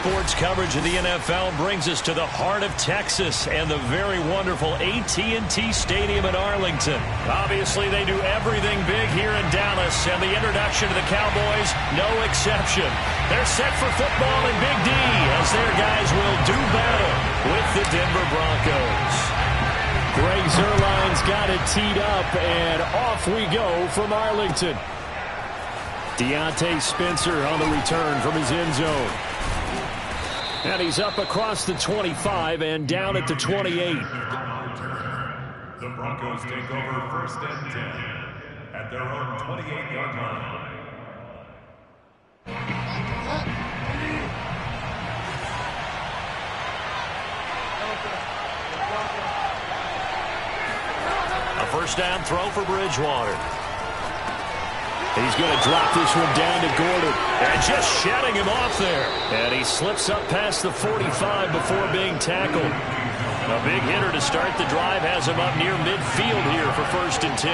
sports coverage of the NFL brings us to the heart of Texas and the very wonderful AT&T Stadium in Arlington. Obviously, they do everything big here in Dallas, and the introduction to the Cowboys, no exception. They're set for football in Big D as their guys will do battle with the Denver Broncos. Greg Zuerlein's got it teed up, and off we go from Arlington. Deontay Spencer on the return from his end zone. And he's up across the 25 and down at the 28. The Broncos take over first and 10 at their own 28-yard line. A first down throw for Bridgewater. He's going to drop this one down to Gordon. And just shutting him off there. And he slips up past the 45 before being tackled. A big hitter to start the drive has him up near midfield here for first and 10.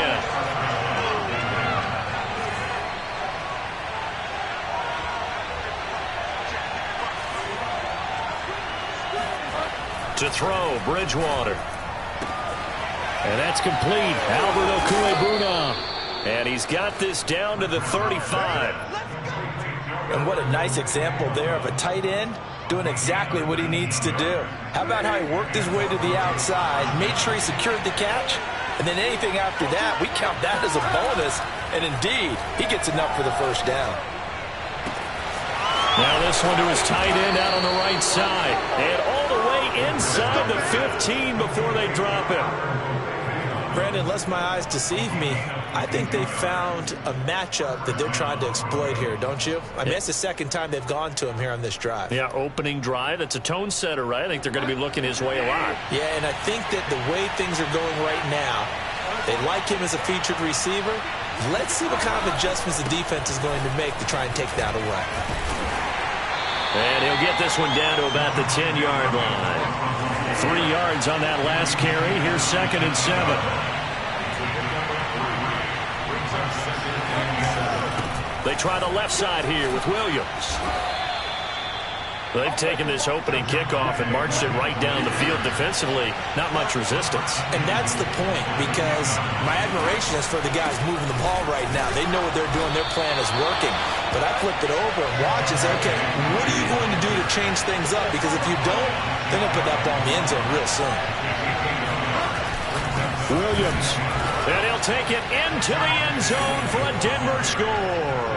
To throw, Bridgewater. And that's complete. Albert Okwuegbunam. And he's got this down to the 35. And what a nice example there of a tight end doing exactly what he needs to do. How about how he worked his way to the outside, made sure he secured the catch, and then anything after that, we count that as a bonus. And indeed, he gets enough for the first down. Now this one to his tight end out on the right side. And all the way inside the 15 before they drop him. Brandon, lest my eyes deceive me, I think they found a matchup that they're trying to exploit here, don't you? I mean, it's the second time they've gone to him here on this drive. Yeah, opening drive. It's a tone setter, right? I think they're going to be looking his way a lot. Yeah, and I think that the way things are going right now, they like him as a featured receiver. Let's see what kind of adjustments the defense is going to make to try and take that away. And he'll get this one down to about the 10-yard line. 3 yards on that last carry. Here's second and 7. They try the left side here with Williams. They've taken this opening kickoff and marched it right down the field defensively. Not much resistance. And that's the point, because my admiration is for the guys moving the ball right now. They know what they're doing. Their plan is working. But I flip it over and watch and say, okay, what are you going to do to change things up? Because if you don't, they're going to put that ball in the end zone real soon. Williams. And he'll take it into the end zone for a Denver score.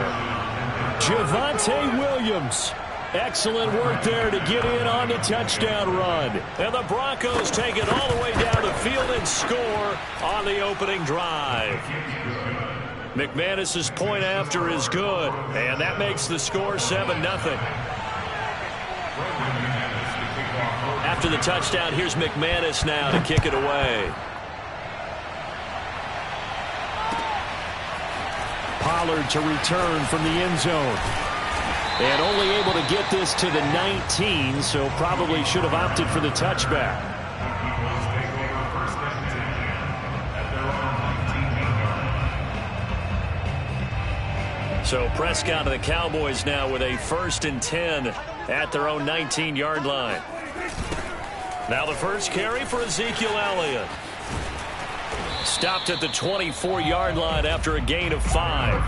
Javonte Williams. Excellent work there to get in on the touchdown run. And the Broncos take it all the way down the field and score on the opening drive. McManus's point after is good, and that makes the score 7-0. After the touchdown, here's McManus now to kick it away. Pollard to return from the end zone. And only able to get this to the 19, so probably should have opted for the touchback. So Prescott and the Cowboys now with a first and 10 at their own 19-yard line. Now the first carry for Ezekiel Elliott. Stopped at the 24-yard line after a gain of 5.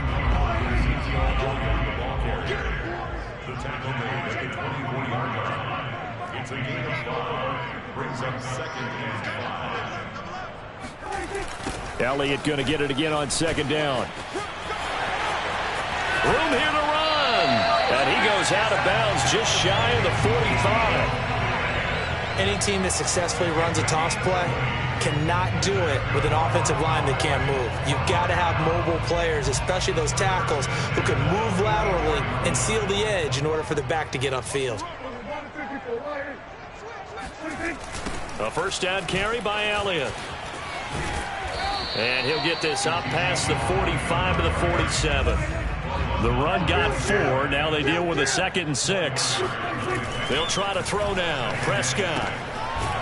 It's a gain of 5. Brings up second and 5. Elliott going to get it again on second down. Room here to run. And he goes out of bounds just shy of the 45. Any team that successfully runs a toss play cannot do it with an offensive line that can't move. You've got to have mobile players, especially those tackles, who can move laterally and seal the edge in order for the back to get upfield. A first down carry by Elliott. And he'll get this up past the 45 to the 47. The run got 4. Now they deal with a 2nd and 6. They'll try to throw now. Prescott.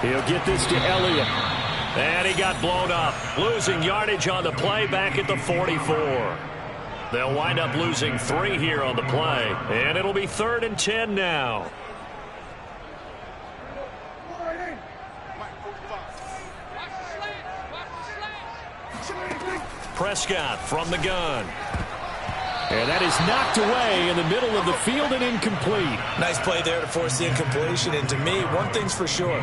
He'll get this to Elliott. And he got blown up. Losing yardage on the play back at the 44. They'll wind up losing 3 here on the play. And it'll be 3rd and 10 now. Prescott from the gun. And that is knocked away in the middle of the field and incomplete. Nice play there to force the incompletion. And to me, one thing's for sure.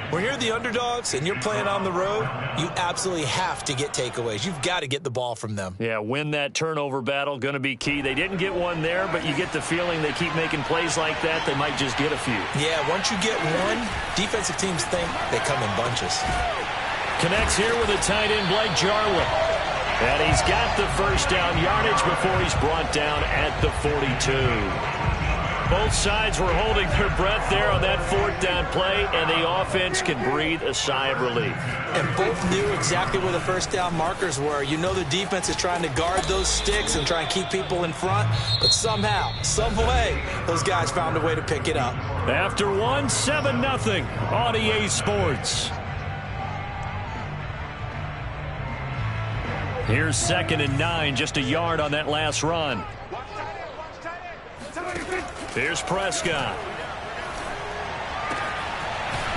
When you're the underdogs and you're playing on the road, you absolutely have to get takeaways. You've got to get the ball from them. Yeah, win that turnover battle, going to be key. They didn't get one there, but you get the feeling they keep making plays like that, they might just get a few. Yeah, once you get one, defensive teams think they come in bunches. Connects here with a tight end, Blake Jarwin. And he's got the first down yardage before he's brought down at the 42. Both sides were holding their breath there on that fourth down play, and the offense can breathe a sigh of relief. And both knew exactly where the first down markers were. You know the defense is trying to guard those sticks and try and keep people in front, but somehow, some way, those guys found a way to pick it up. After one, 7-0 on EA Sports. Here's 2nd and 9, just a yard on that last run. Here's Prescott.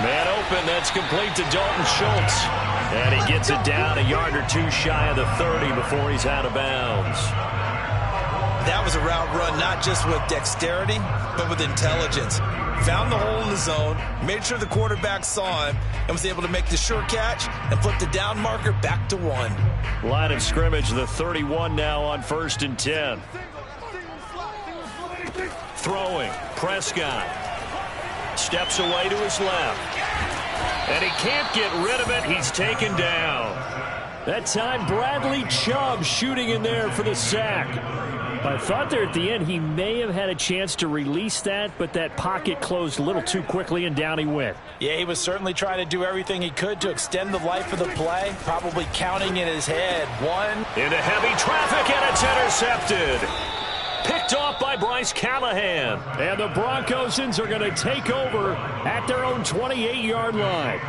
Man open, that's complete to Dalton Schultz. And he gets it down a yard or two shy of the 30 before he's out of bounds. That was a route run not just with dexterity, but with intelligence. Found the hole in the zone, made sure the quarterback saw him, and was able to make the sure catch and flip the down marker back to 1. Line of scrimmage, the 31 now on 1st and 10. Throwing, Prescott. Steps away to his left. And he can't get rid of it. He's taken down. That time, Bradley Chubb shooting in there for the sack. I thought there at the end he may have had a chance to release that, but that pocket closed a little too quickly, and down he went. Yeah, he was certainly trying to do everything he could to extend the life of the play, probably counting in his head. 1. Into heavy traffic, and it's intercepted. Picked off by Bryce Callahan. And the Broncosans are going to take over at their own 28-yard line.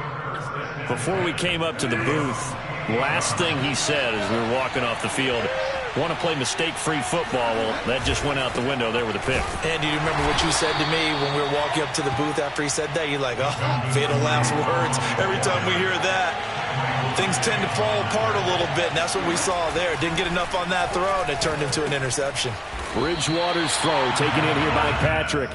Before we came up to the booth, last thing he said as we were walking off the field, want to play mistake-free football. Well, that just went out the window there with a pick. And do you remember what you said to me when we were walking up to the booth after he said that? You're like, oh, fatal last words. Every time we hear that, things tend to fall apart a little bit, and that's what we saw there. Didn't get enough on that throw, and it turned into an interception. Bridgewater's throw taken in here by Patrick.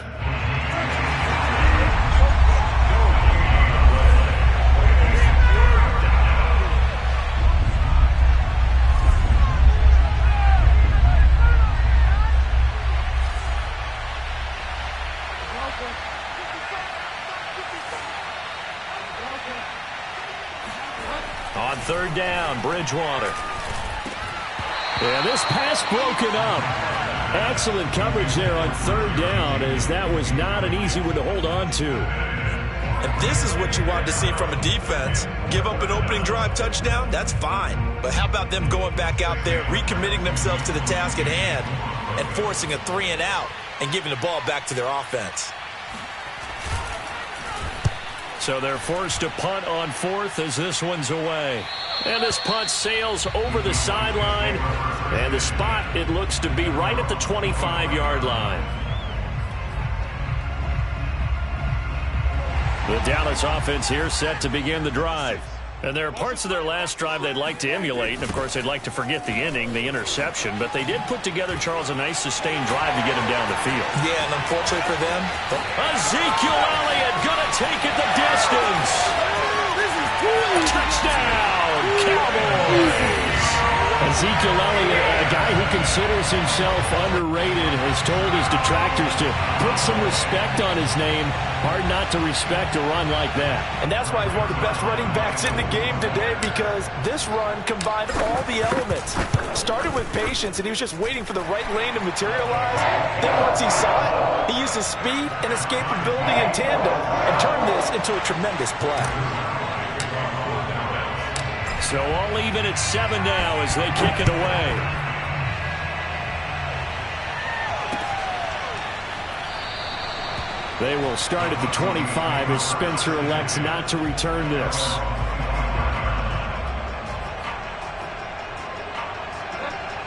On 3rd down, Bridgewater. Yeah, this pass broken up. Excellent coverage there on 3rd down, as that was not an easy one to hold on to. And this is what you want to see from a defense. Give up an opening drive touchdown, that's fine. But how about them going back out there, recommitting themselves to the task at hand, and forcing a 3 and out and giving the ball back to their offense. So they're forced to punt on 4th as this one's away. And this punt sails over the sideline. And the spot, it looks to be right at the 25-yard line. The Dallas offense here set to begin the drive. And there are parts of their last drive they'd like to emulate. And, of course, they'd like to forget the ending, the interception. But they did put together, Charles, a nice sustained drive to get him down the field. Yeah, and unfortunately for them, Ezekiel Elliott going to take it the distance. Touchdown, Cowboys. Ezekiel Elliott, a guy who considers himself underrated, has told his detractors to put some respect on his name. Hard not to respect a run like that. and that's why he's one of the best running backs in the game today, because this run combined all the elements. Started with patience, and he was just waiting for the right lane to materialize. Then once he saw it, he used his speed and escapability in tandem and turned this into a tremendous play. So all even at 7 now as they kick it away. They will start at the 25 as Spencer elects not to return this.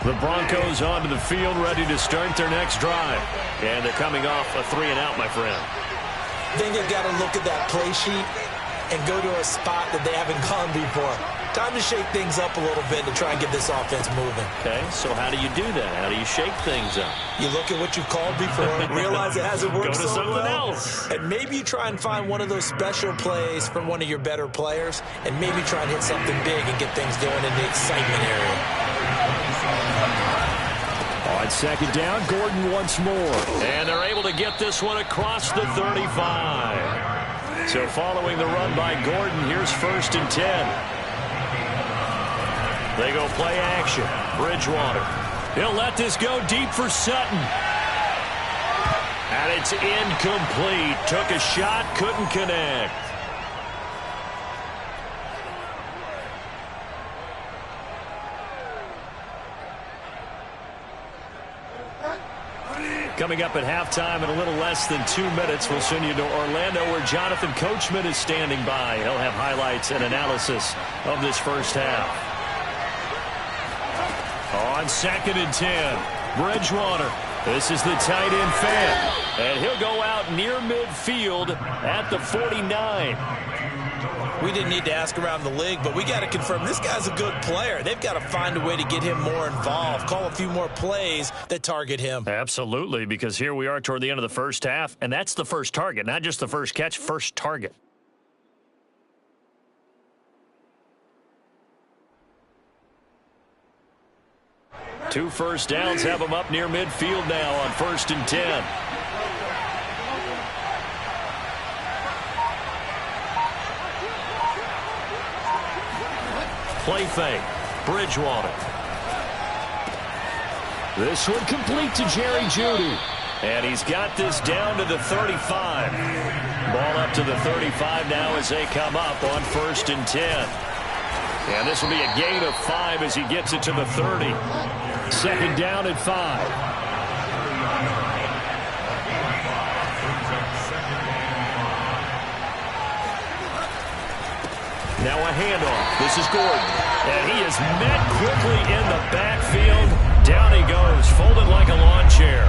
The Broncos onto the field, ready to start their next drive. And they're coming off a 3 and out, my friend. Then you've got to look at that play sheet and go to a spot that they haven't gone before. Time to shake things up a little bit to try and get this offense moving. Okay, so how do you do that? How do you shake things up? You look at what you've called before, realize it hasn't worked Go to so something well, else. and maybe you try and find one of those special plays from one of your better players, and maybe try and hit something big and get things going in the excitement area. On second down, Gordon once more. And they're able to get this one across the 35. So following the run by Gordon, here's 1st and 10. They go play action. Bridgewater. He'll let this go deep for Sutton. And it's incomplete. Took a shot, couldn't connect. Coming up at halftime in a little less than 2 minutes, we'll send you to Orlando where Jonathan Coachman is standing by. He'll have highlights and analysis of this first half. On 2nd and 10, Bridgewater. This is the tight end fan. And he'll go out near midfield at the 49. We didn't need to ask around the league, but we got to confirm this guy's a good player. They've got to find a way to get him more involved, call a few more plays that target him. Absolutely, because here we are toward the end of the first half, and that's the first target, not just the first catch, first target. Two first downs have them up near midfield now on 1st and 10. Play fake. Bridgewater. This one complete to Jerry Jeudy. And he's got this down to the 35. Ball up to the 35 now as they come up on 1st and 10. And this will be a gain of 5 as he gets it to the 30. 2nd down and 5. Now a handoff. This is Gordon. And he is met quickly in the backfield. Down he goes, folded like a lawn chair.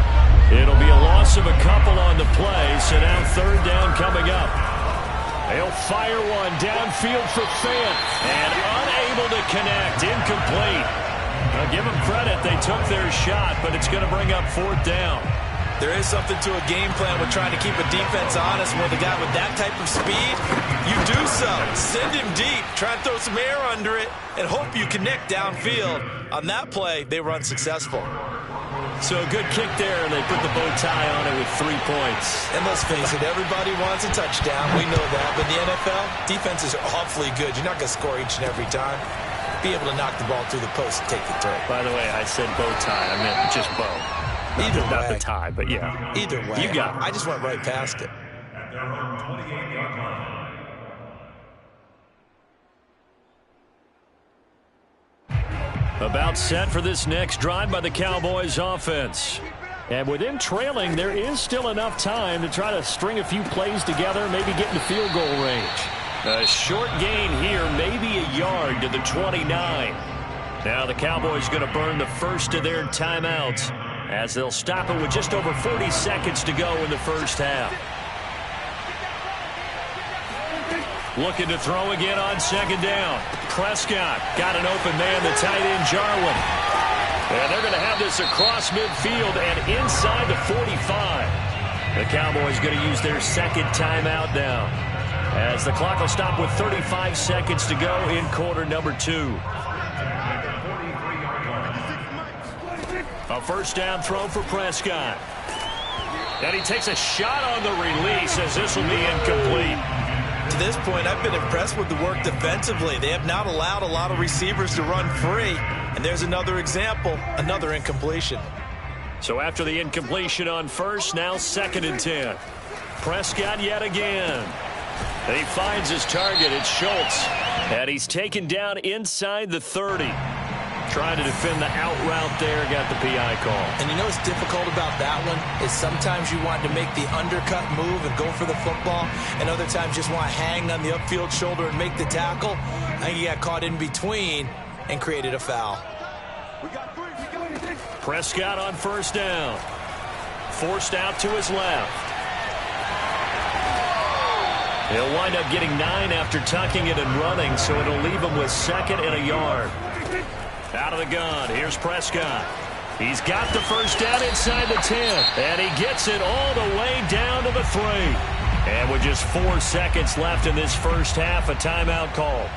It'll be a loss of a couple on the play, so now 3rd down coming up. They'll fire one downfield for Fant. And unable to connect. Incomplete. Now give them credit. They took their shot, but it's going to bring up 4th down. There is something to a game plan with trying to keep a defense honest. With a guy with that type of speed, you do so. Send him deep. Try and throw some air under it and hope you connect downfield. On that play, they were unsuccessful. So a good kick there, and they put the bow tie on it with 3 points. And let's face it, everybody wants a touchdown. We know that. But in the NFL, defenses are awfully good. You're not going to score each and every time. Be able to knock the ball through the post and take the throw. By the way, I said bow tie. I meant just bow. Either way. Not the tie, but yeah. Either way. You got it. I just went right past it. At their own 28-yard line. About set for this next drive by the Cowboys offense. And with them trailing, there is still enough time to try to string a few plays together, maybe get into field goal range. A short gain here, maybe a yard to the 29. Now the Cowboys going to burn the first of their timeouts as they'll stop it with just over 40 seconds to go in the first half. Looking to throw again on 2nd down. Prescott got an open man, the tight end Jarwin. And they're going to have this across midfield and inside the 45. The Cowboys going to use their 2nd timeout now, as the clock will stop with 35 seconds to go in quarter number 2. A 1st down throw for Prescott. And he takes a shot on the release as this will be incomplete. To this point, I've been impressed with the work defensively. They have not allowed a lot of receivers to run free. And there's another example, another incompletion. So after the incompletion on 1st, now 2nd and 10. Prescott yet again. And he finds his target. It's Schultz. And he's taken down inside the 30. Trying to defend the out route there, got the PI call. And you know what's difficult about that one is sometimes you want to make the undercut move and go for the football, and other times just want to hang on the upfield shoulder and make the tackle. I think he got caught in between and created a foul. Prescott on 1st down. Forced out to his left. He'll wind up getting 9 after tucking it and running, so it'll leave him with 2nd and a yard. Out of the gun, here's Prescott. He's got the first down inside the 10, and he gets it all the way down to the 3. And with just 4 seconds left in this first half, a timeout call.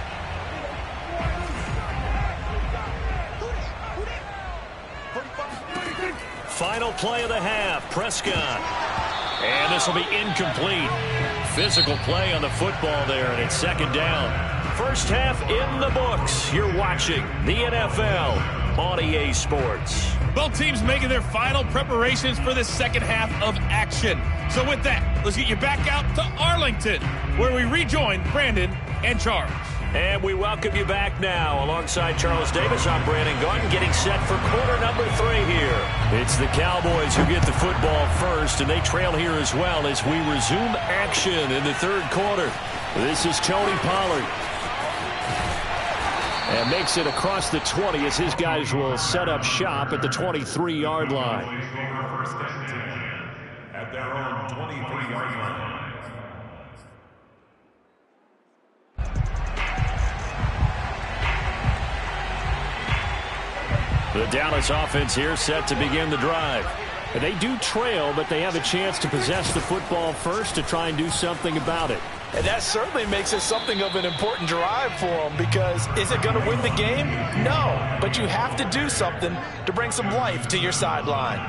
Final play of the half, Prescott. And this will be incomplete. Physical play on the football there, and it's 2nd down. First half in the books. You're watching the NFL on EA Sports. Both teams making their final preparations for this second half of action. So with that, let's get you back out to Arlington, where we rejoin Brandon and Charles. And we welcome you back now. Alongside Charles Davis, I'm Brandon Gaudin, getting set for quarter number 3 here. It's the Cowboys who get the football first, and they trail here as well as we resume action in the 3rd quarter. This is Tony Pollard. And makes it across the 20 as his guys will set up shop at the 23-yard line. First and 10 at their own 23-yard line. The Dallas offense here set to begin the drive. And they do trail, but they have a chance to possess the football first to try and do something about it. And that certainly makes it something of an important drive for them, because is it going to win the game? No, but you have to do something to bring some life to your sideline.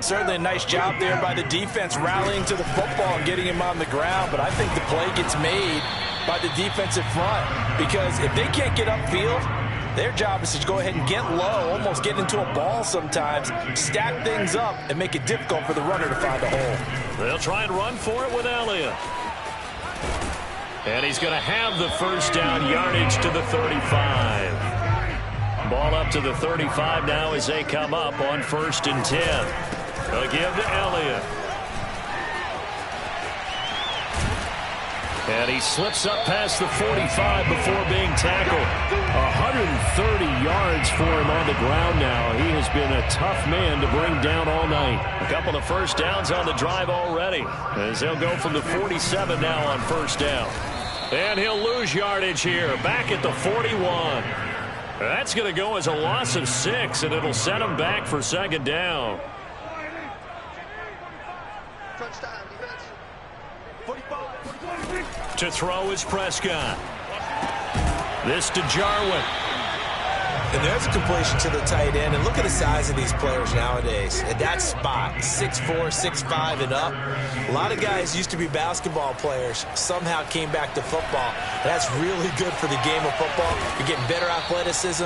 Certainly a nice job there by the defense rallying to the football and getting him on the ground, but I think the play gets made by the defensive front, because if they can't get upfield, their job is to go ahead and get low, almost get into a ball sometimes, stack things up, and make it difficult for the runner to find a hole. They'll try and run for it with Elliott. And he's going to have the first down, yardage to the 35. Ball up to the 35 now as they come up on 1st and 10. They'll give to Elliott. And he slips up past the 45 before being tackled. 130 yards for him on the ground now. He has been a tough man to bring down all night. A couple of first downs on the drive already, as they'll go from the 47 now on 1st down. And he'll lose yardage here, back at the 41. That's going to go as a loss of 6, and it'll set him back for 2nd down. To throw is Prescott. This to Jarwin. And there's a completion to the tight end. And look at the size of these players nowadays. At that spot, 6'4", 6'5", and up. A lot of guys used to be basketball players, somehow came back to football. That's really good for the game of football. You're getting better athleticism,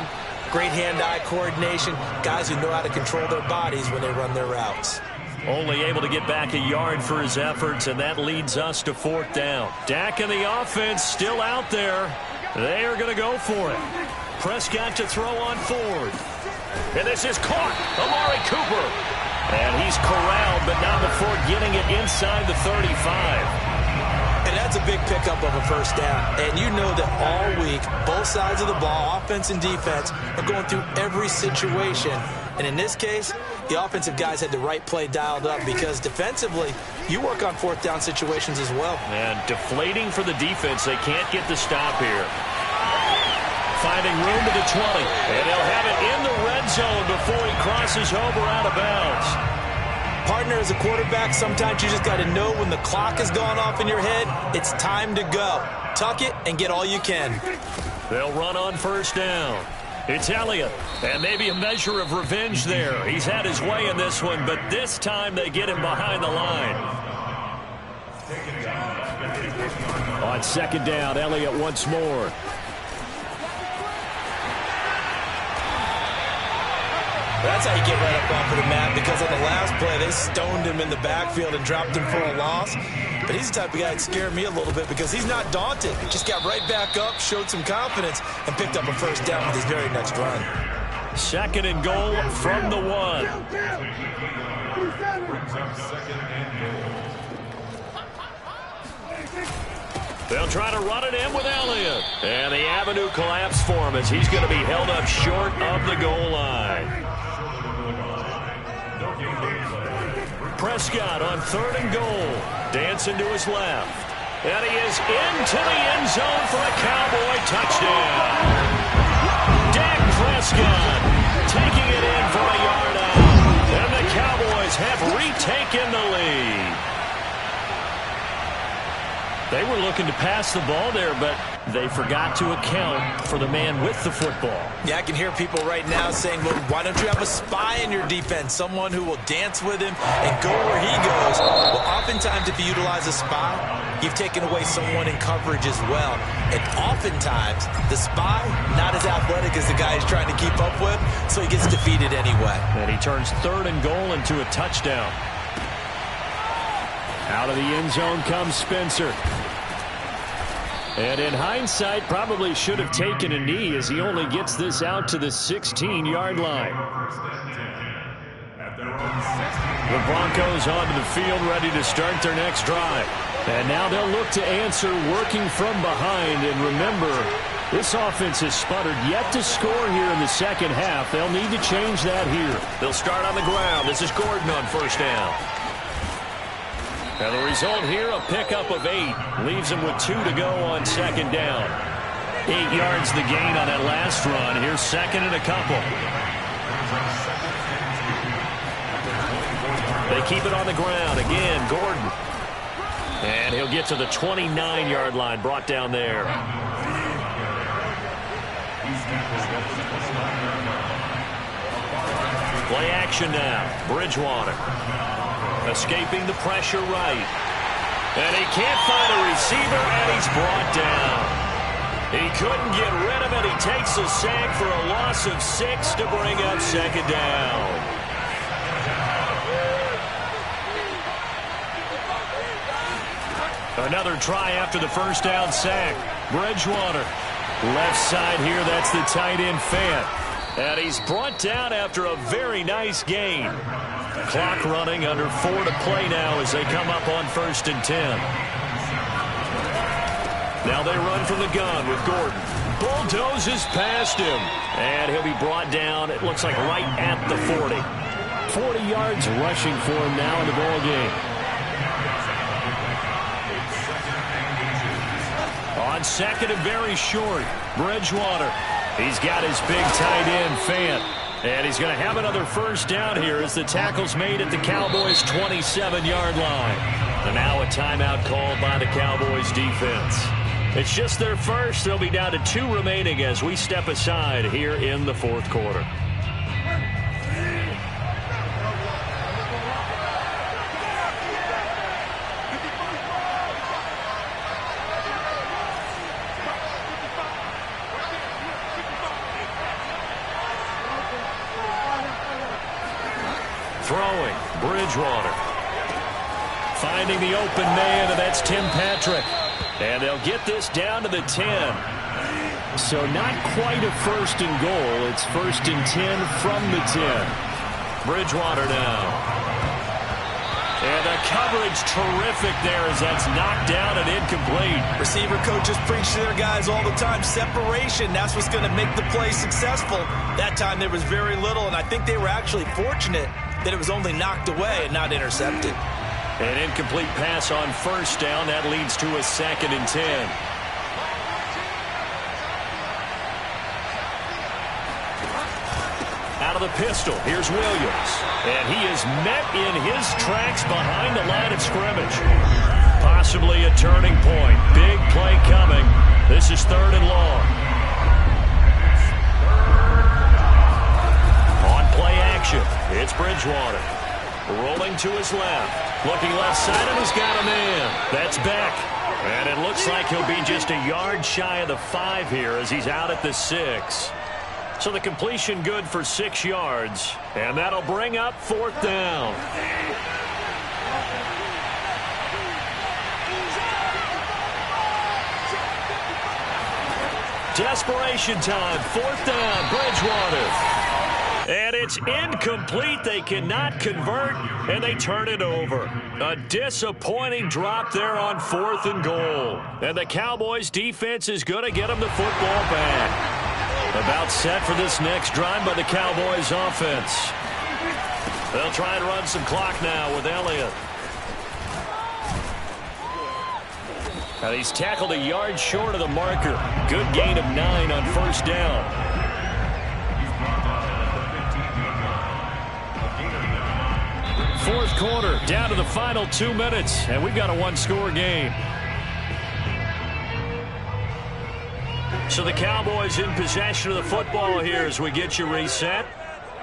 great hand-eye coordination, guys who know how to control their bodies when they run their routes. Only able to get back a yard for his efforts, and that leads us to 4th down. Dak and the offense still out there. They are going to go for it. Prescott to throw on 4th. And this is caught. Amari Cooper. And he's corralled, but not before getting it inside the 35. And that's a big pickup of a first down. And you know that all week, both sides of the ball, offense and defense, are going through every situation. And in this case, the offensive guys had the right play dialed up, because defensively, you work on 4th down situations as well. And deflating for the defense. They can't get the stop here. Finding room to the 20. And he'll have it in the red zone before he crosses over out of bounds. Partner, as a quarterback, sometimes you just got to know when the clock has gone off in your head, it's time to go. Tuck it and get all you can. They'll run on 1st down. It's Elliott, and maybe a measure of revenge there. He's had his way in this one, but this time they get him behind the line. On 2nd down, Elliott once more. That's how you get right up off of the mat, because on the last play, they stoned him in the backfield and dropped him for a loss. But he's the type of guy that scared me a little bit, because he's not daunted. Just got right back up, showed some confidence, and picked up a first down with his very next run. 2nd and goal from the 1. They'll try to run it in with Elliott. And the avenue collapsed for him as he's going to be held up short of the goal line. Prescott on 3rd and goal. Dancing to his left. And he is into the end zone for a Cowboy touchdown. Dak Prescott taking it in for a yard out. And the Cowboys have retaken the lead. They were looking to pass the ball there, but they forgot to account for the man with the football. Yeah, I can hear people right now saying, well, why don't you have a spy in your defense, someone who will dance with him and go where he goes? Well, oftentimes if you utilize a spy, you've taken away someone in coverage as well. And oftentimes, the spy, not as athletic as the guy he's trying to keep up with, so he gets defeated anyway. And he turns 3rd and goal into a touchdown. Out of the end zone comes Spencer. And in hindsight, probably should have taken a knee as he only gets this out to the 16-yard line. The Broncos onto the field, ready to start their next drive. And now they'll look to answer working from behind. And remember, this offense has sputtered yet to score here in the second half. They'll need to change that here. They'll start on the ground. This is Gordon on first down. And the result here, a pickup of 8. Leaves him with 2 to go on second down. 8 yards the gain on that last run. Here's second and a couple. They keep it on the ground. Again, Gordon. And he'll get to the 29-yard line, brought down there. Play action now. Bridgewater. Escaping the pressure right. And he can't find a receiver, and he's brought down. He couldn't get rid of it. He takes a sack for a loss of 6 to bring up second down. Another try after the first down sack. Bridgewater. Left side here, that's the tight end Fant. And he's brought down after a very nice gain. Clock running, under 4 to play now as they come up on 1st and 10. Now they run from the gun with Gordon. Bulldozes past him. And he'll be brought down, it looks like right at the 40. 40 yards rushing for him now in the ball game. On second and very short, Bridgewater. He's got his big tight end, Fant. And he's going to have another first down here as the tackle's made at the Cowboys' 27-yard line. And now a timeout called by the Cowboys defense. It's just their first. They'll be down to 2 remaining as we step aside here in the 4th quarter. Throwing, Bridgewater. Finding the open man, and that's Tim Patrick. And they'll get this down to the 10. So not quite a 1st and goal. It's 1st and 10 from the 10. Bridgewater now. And the coverage terrific there as that's knocked down and incomplete. Receiver coaches preach to their guys all the time. Separation, that's what's going to make the play successful. That time there was very little, and I think they were actually fortunate that it was only knocked away and not intercepted. An incomplete pass on first down. That leads to a 2nd and 10. Out of the pistol, here's Williams. And he is met in his tracks behind the line of scrimmage. Possibly a turning point. Big play coming. This is 3rd and long. On play action, it's Bridgewater. Rolling to his left. Looking left side, and he's got a man. That's Beck. And it looks like he'll be just a yard shy of the 5 here as he's out at the 6. So the completion good for 6 yards. And that'll bring up 4th down. Desperation time. 4th down. Bridgewater. And it's incomplete. They cannot convert, and they turn it over. A disappointing drop there on 4th and goal. And the Cowboys defense is going to get them the football back. About set for this next drive by the Cowboys offense. They'll try and run some clock now with Elliott. Now he's tackled a yard short of the marker. Good gain of 9 on first down. Fourth quarter, down to the final 2 minutes, and we've got a one-score game. So the Cowboys in possession of the football here as we get you reset.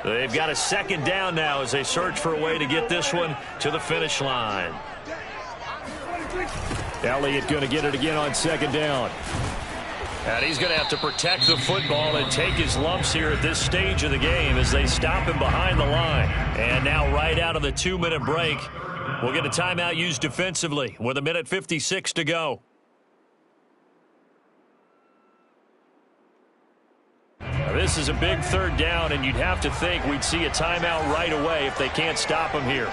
They've got a second down now as they search for a way to get this one to the finish line. Elliott going to get it again on second down. And he's going to have to protect the football and take his lumps here at this stage of the game as they stop him behind the line. And now right out of the 2-minute break, we'll get a timeout used defensively with 1:56 to go. Now, this is a big third down, and you'd have to think we'd see a timeout right away if they can't stop him here.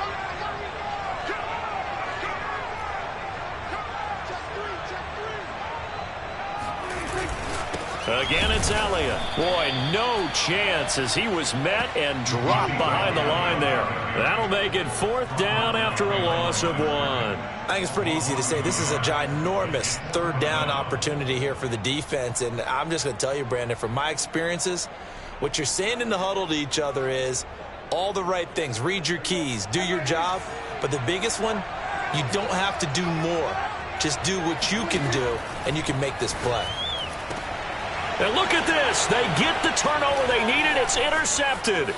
Again, it's Elliott. Boy, no chance as he was met and dropped behind the line there. That'll make it fourth down after a loss of 1. I think it's pretty easy to say this is a ginormous third down opportunity here for the defense. And I'm just going to tell you, Brandon, from my experiences, what you're saying in the huddle to each other is all the right things. Read your keys. Do your job. But the biggest one, you don't have to do more. Just do what you can do, and you can make this play. And look at this. They get the turnover they needed. It's intercepted.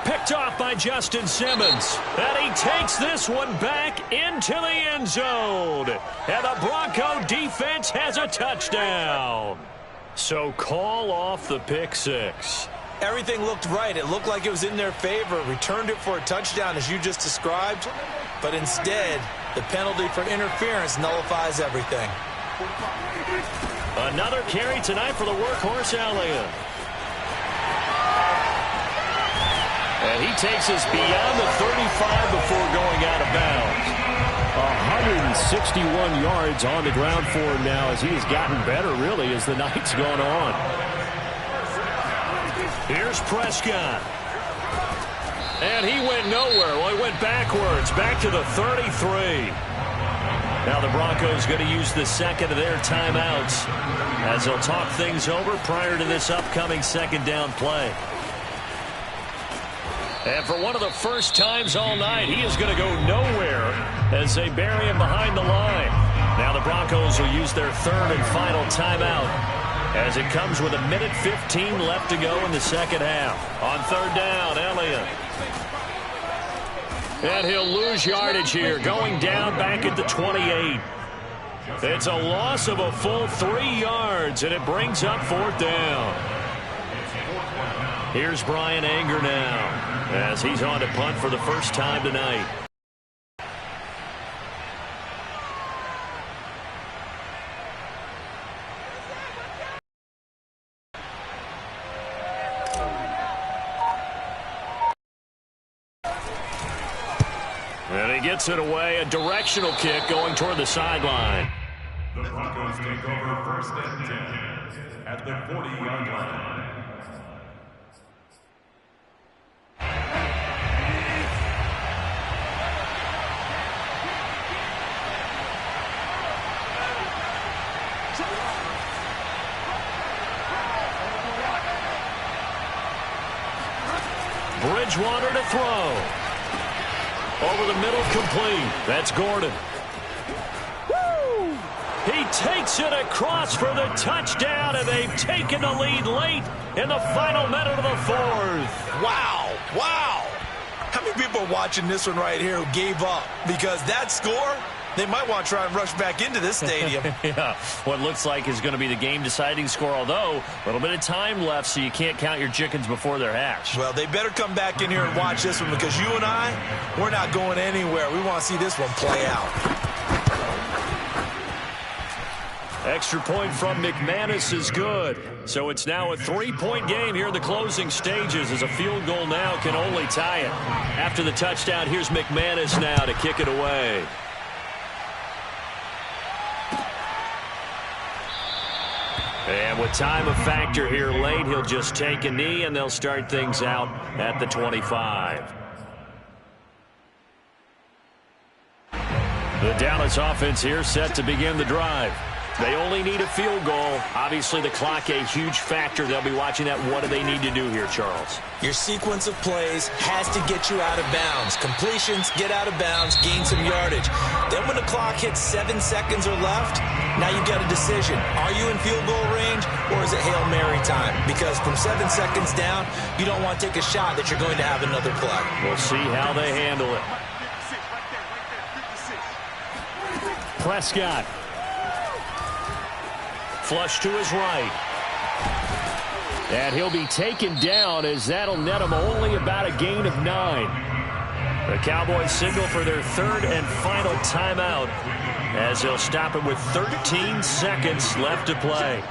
Picked off by Justin Simmons. And he takes this one back into the end zone. And the Bronco defense has a touchdown. So call off the pick six. Everything looked right. It looked like it was in their favor. Returned it for a touchdown, as you just described. But instead, the penalty for interference nullifies everything. Another carry tonight for the workhorse Elliott. And he takes us beyond the 35 before going out of bounds. 161 yards on the ground for him now as he has gotten better, really, as the night's gone on. Here's Prescott. And he went nowhere. Well, he went backwards, back to the 33. Now the Broncos going to use the second of their timeouts as they'll talk things over prior to this upcoming second down play. And for one of the first times all night, he is going to go nowhere as they bury him behind the line. Now the Broncos will use their third and final timeout as it comes with 1:15 left to go in the second half. On third down, Elliott. And he'll lose yardage here, going down back at the 28. It's a loss of a full 3 yards, and it brings up fourth down. Here's Brian Anger now, as he's on to punt for the first time tonight. And he gets it away, a directional kick going toward the sideline. The Broncos take over first and 10 at the 40-yard line. Bridgewater to throw. Over the middle, complete. That's Gordon. Woo! He takes it across for the touchdown, and they've taken the lead late in the final minute of the fourth. Wow. Wow. How many people are watching this one right here who gave up? Because that score, they might want to try and rush back into this stadium. Yeah, what looks like is going to be the game-deciding score, although a little bit of time left, so you can't count your chickens before they're hatched. Well, they better come back in here and watch this one, because you and I, we're not going anywhere. We want to see this one play out. Extra point from McManus is good. So it's now a 3-point game here in the closing stages, as a field goal now can only tie it. After the touchdown, here's McManus now to kick it away. And with time a factor here late, he'll just take a knee, and they'll start things out at the 25. The Dallas offense here set to begin the drive. They only need a field goal. Obviously, the clock a huge factor. They'll be watching that. What do they need to do here, Charles? Your sequence of plays has to get you out of bounds. Completions, get out of bounds, gain some yardage. Then when the clock hits 7 seconds or left, now you've got a decision. Are you in field goal range or is it Hail Mary time? Because from 7 seconds down, you don't want to take a shot that you're going to have another play. We'll see how they handle it. Prescott. Flush to his right. And he'll be taken down as that'll net him only about a gain of 9. The Cowboys signal for their third and final timeout as they'll stop it with 13 seconds left to play.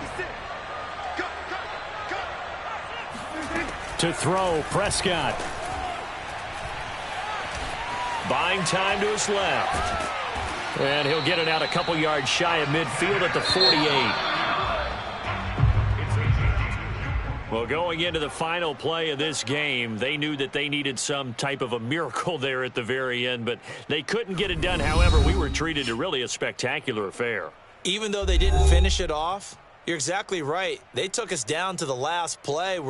To throw, Prescott. Buying time to his left. And he'll get it out a couple yards shy of midfield at the 48. Well, going into the final play of this game, they knew that they needed some type of a miracle there at the very end, but they couldn't get it done. However, we were treated to really a spectacular affair. Even though they didn't finish it off, you're exactly right. They took us down to the last play.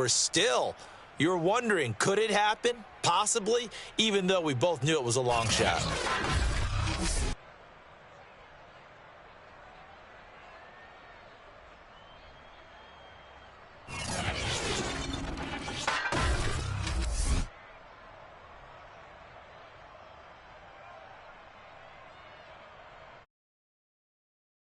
You're wondering, could it happen? Possibly, even though we both knew it was a long shot.